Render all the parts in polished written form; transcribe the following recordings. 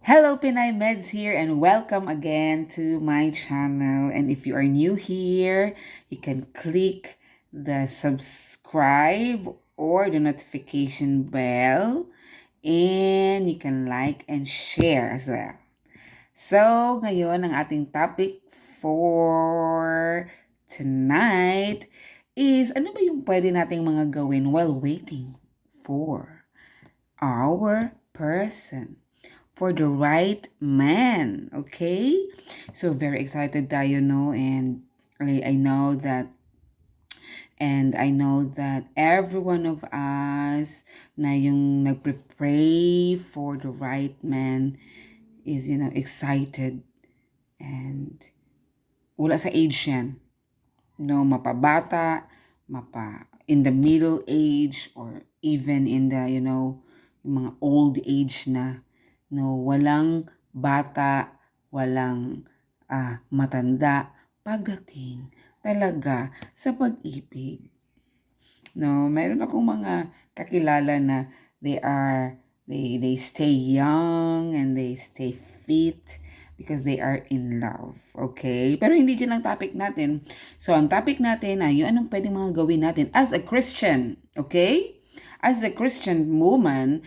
Hello, Pinay Meds here, and welcome again to my channel. And if you are new here, you can click the subscribe or the notification bell, and you can like and share as well. So, ngayon ang ating topic for tonight is ano ba yung pwede nating mga gawin while waiting for our person, for the right man. Okay? So very excited tayo, no? And I know that every one of us na yung nagpre-pray for the right man is, excited. And wala sa age yan. No, mapabata, in the middle age, or even in the, yung mga old age na. No, walang bata, walang matanda pagdating talaga sa pag-ibig. No, meron akong mga kakilala na they stay young and they stay fit because they are in love. Okay? Pero hindi dyan ang topic natin. So, ang topic natin ay yung anong pwedeng mga gawin natin as a Christian. Okay? As a Christian woman,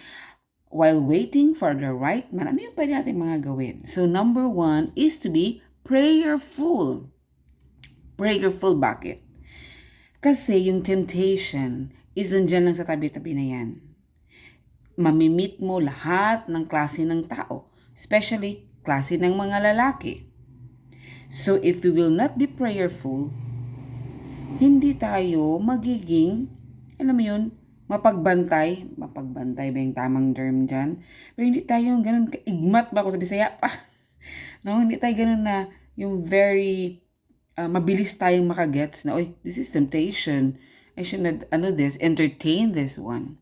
while waiting for the right man, ano yung pwede natin mga gawin? So, number 1 is to be prayerful. Prayerful, bakit? Kasi yung temptation is nandyan lang sa tabi-tabi na yan. Mamimit mo lahat ng klase ng tao, especially klase ng mga lalaki. So if we will not be prayerful, hindi tayo magiging, alam mo yun, mapagbantay ba yung tamang term dyan? Pero hindi tayo ganun kaigmat ba ako sa Bisaya pa? No, hindi tayo ganun na yung very mabilis tayong makagets na, oy, this is temptation. I should not, entertain this one.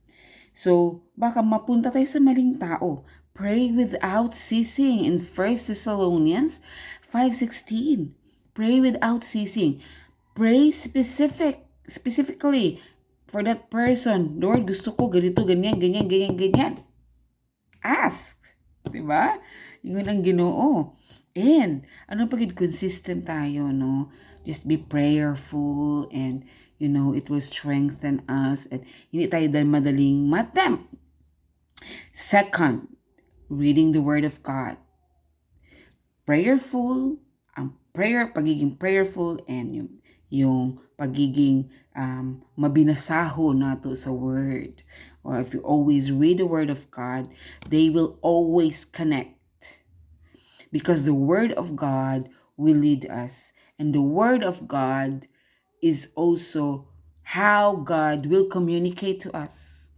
So, baka mapunta tayo sa maling tao. Pray without ceasing in 1 Thessalonians 5:16. Pray without ceasing. Pray specifically for that person. Lord, gusto ko ganito, ganyan, ganyan, ganyan, ganyan. Ask. Diba? Yun ang Ginoo. And, ano pagid consistent tayo, no? Just be prayerful and, it will strengthen us and hindi tayo dahil madaling matempt. Second, reading the Word of God. Pagiging prayerful and yung pagiging mabinasaho nato sa Word. Or if you always read the Word of God, they will always connect. Because the Word of God will lead us. And the Word of God is also how God will communicate to us.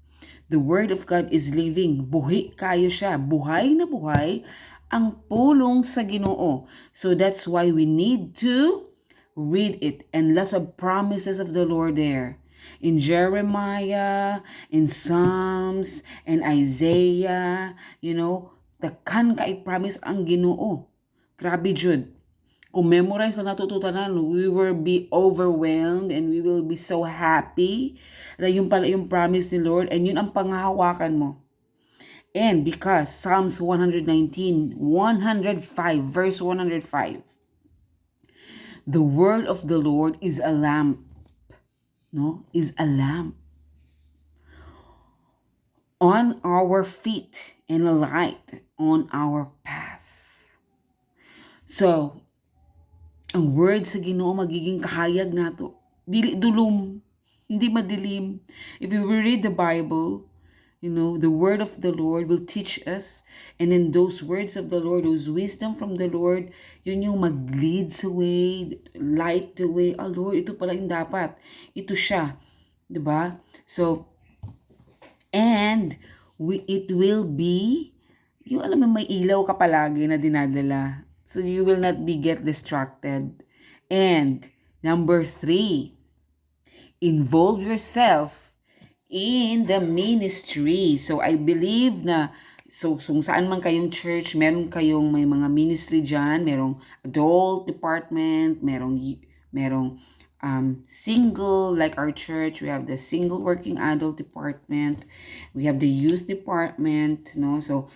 The Word of God is living. Buhay kayo siya. Buhay na buhay ang pulong sa Ginoo. So that's why we need to read it. And lots of promises of the Lord there. In Jeremiah, in Psalms, and Isaiah, takan ka i-promise ang Ginoo. Grabe jud. Kung memorize na natututanan, we will be overwhelmed and we will be so happy na yung pala yung promise ni Lord and yun ang panghahawakan mo. And because Psalms 119, 105, verse 105, the word of the Lord is a lamp. No? Is a lamp on our feet and a light on our path. So, ang word sa Ginoo magiging kahayag nato. Dili dulom, hindi madilim. If we read the Bible, the word of the Lord will teach us. And in those words of the Lord, those wisdom from the Lord, yun yung mag-lead sa way, light the way. Oh Lord, ito pala yung dapat. Ito siya. Diba? So, and it will be, yung alam mo, may ilaw ka palagi na dinadala. So you will not get distracted. And number 3, involve yourself in the ministry. So I believe na kung saan man kayong church, meron kayong may mga ministry dyan, merong adult department, merong single, like our church, we have the single working adult department, we have the youth department, no? So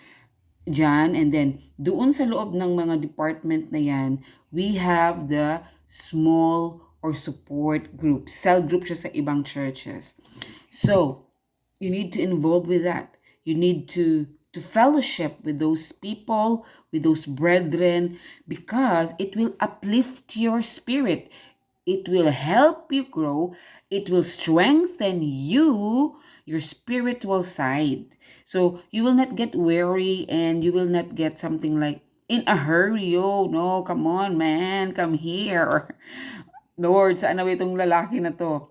dyan. And then, doon sa loob ng mga department na yan, we have the small or support group. Cell group siya sa ibang churches. So, you need to involve with that. You need to fellowship with those people, with those brethren, because it will uplift your spirit. It will help you grow. It will strengthen you, your spiritual side. So you will not get weary and you will not get something like in a hurry. Oh, no, come on, man, come here. Or, Lord, saan na ba itong lalaki na to?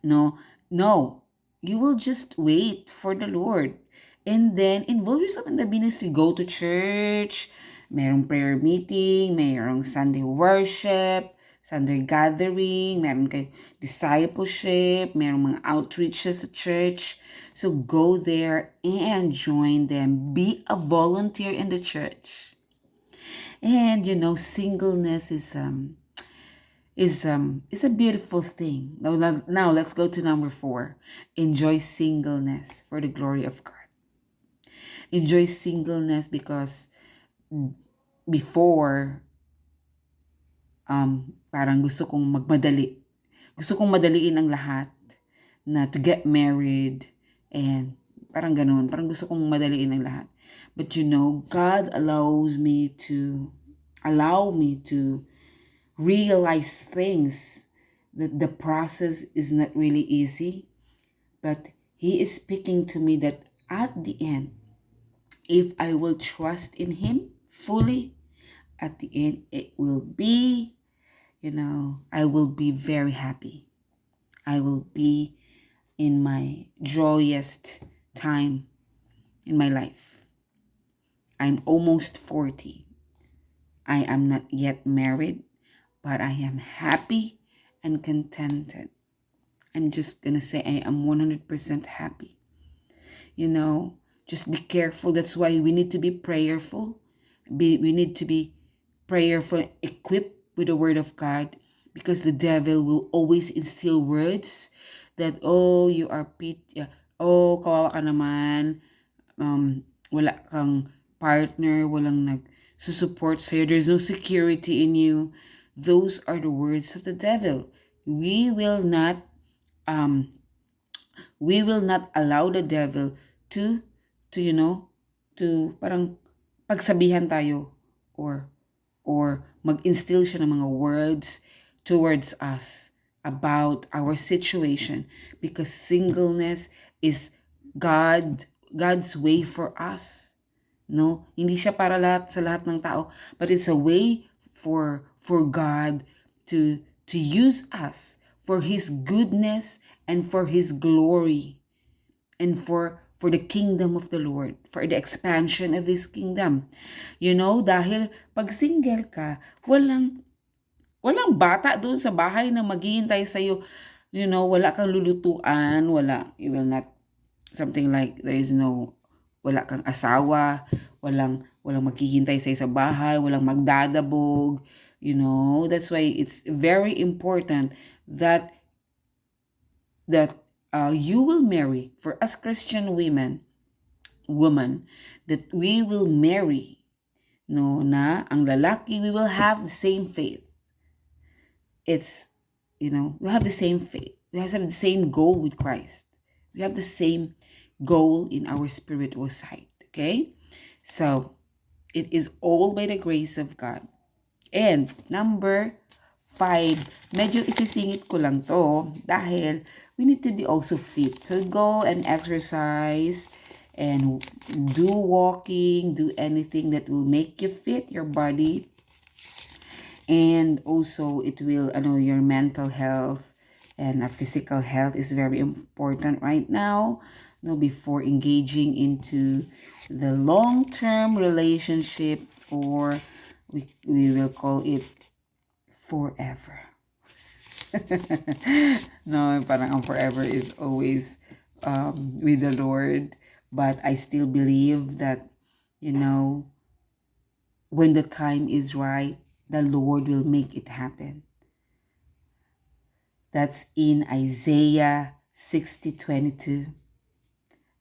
No, no. You will just wait for the Lord. And then, involve yourself in the ministry. Go to church, merong prayer meeting, merong Sunday worship, Sunday gathering, meron kay discipleship, merong mga outreaches sa church. So, go there and join them. Be a volunteer in the church. And, singleness is a beautiful thing. Now let's go to number 4. Enjoy singleness for the glory of God. Enjoy singleness because before parang gusto kong magmadali. Gusto kong madaliin ang lahat na to get married and parang ganun. Parang gusto kong madaliin ang lahat. But God allow me to realize things, that the process is not really easy, but He is speaking to me that at the end, if I will trust in Him fully, at the end it will be, I will be very happy. I will be in my joyous time in my life. I'm almost 40. I am not yet married, but I am happy and contented. I'm just gonna say I am 100% happy. Just be careful. That's why we need to be prayerful. We need to be prayerful, equipped with the word of God, because the devil will always instill words that, oh, you are oh, kawawa ka naman, wala kang partner, walang nagsusupport sa'yo, there's no security in you. Those are the words of the devil. We will not allow the devil to parang pagsabihan tayo or mag-instill siya ng mga words towards us about our situation, because singleness is God's way for us. No, hindi siya para sa lahat ng tao, but it's a way for God to use us for His goodness and for His glory, and for the kingdom of the Lord, for the expansion of His kingdom. Dahil pag single ka, walang bata doon sa bahay na maghihintay sa'yo. Wala kang lulutuan, you will not, something like, wala kang asawa, walang maghihintay sa'yo sa bahay, walang magdadabog. That's why it's very important that you will marry, for us Christian woman, that we will marry, na ang lalaki, we will have the same faith. It's, we have the same faith. We have the same goal with Christ. We have the same goal in our spiritual side. Okay? So, it is all by the grace of God. And number 5, medyo isisingit ko lang to dahil we need to be also fit. So, go and exercise and do walking, do anything that will make you fit your body. And also, it will, your mental health and physical health is very important right now. Before engaging into the long-term relationship, or we will call it forever. No, parang ang forever is always with the Lord. But I still believe that, when the time is right, the Lord will make it happen. That's in Isaiah 60:22.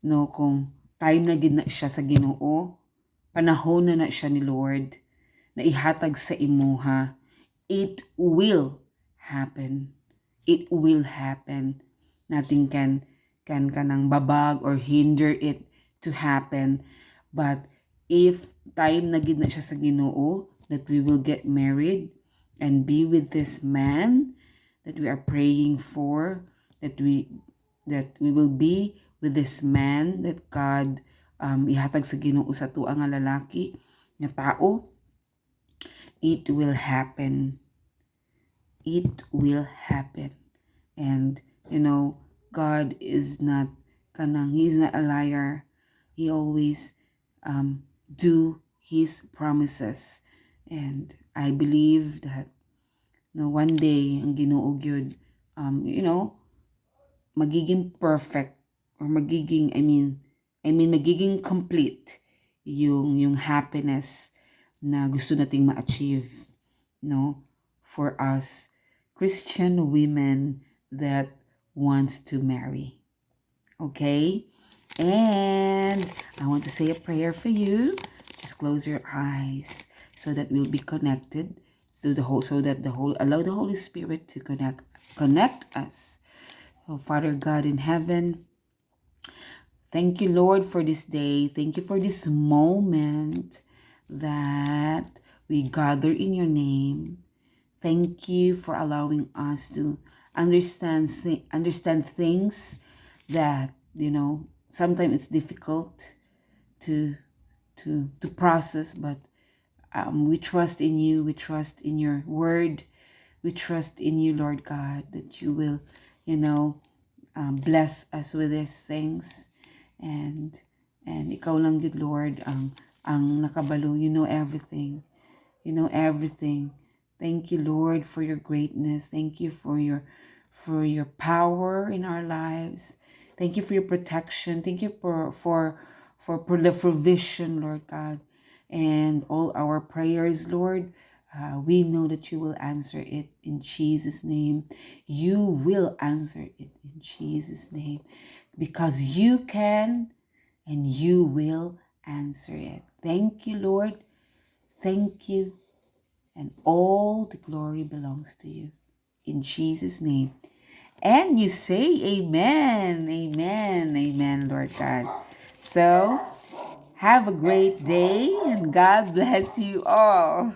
Kung time na gid na siya sa Ginoo, panahon na siya ni Lord na ihatag sa imuha. It will happen. It will happen. Nothing can kanang babag or hinder it to happen. But if time na gid na siya sa Ginoo that we will get married and be with this man that we are praying for, that we will be with this man that God ihatag sa Ginoo sa tuwa nga lalaki nga tao, it will happen. It will happen. And God is not He's not a liar. He always do His promises. And I believe that one day ang Ginoo gyud magiging perfect, or magiging magiging complete yung happiness na gusto nating ma-achieve for us Christian women that wants to marry. Okay? And I want to say a prayer for you. Just close your eyes so that we'll be connected to allow the Holy Spirit to connect us. Oh, Father God in heaven, thank you, Lord, for this day. Thank you for this moment that we gather in your name. Thank you for allowing us to understand things that sometimes it's difficult to process, but we trust in you. We trust in your word. We trust in you, Lord God, that you will bless us with these things, and ikaw lang good, Lord, ang nakabalo. You know everything. Thank you, Lord, for your greatness. Thank you for your power in our lives. Thank you for your protection. Thank you for the provision, Lord God, and all our prayers, Lord. We know that you will answer it in Jesus' name. You will answer it in Jesus' name, because you can and you will answer it. Thank you, Lord. Thank you. And all the glory belongs to you. In Jesus' name. And you say amen. Amen. Amen, Lord God. So, have a great day and God bless you all.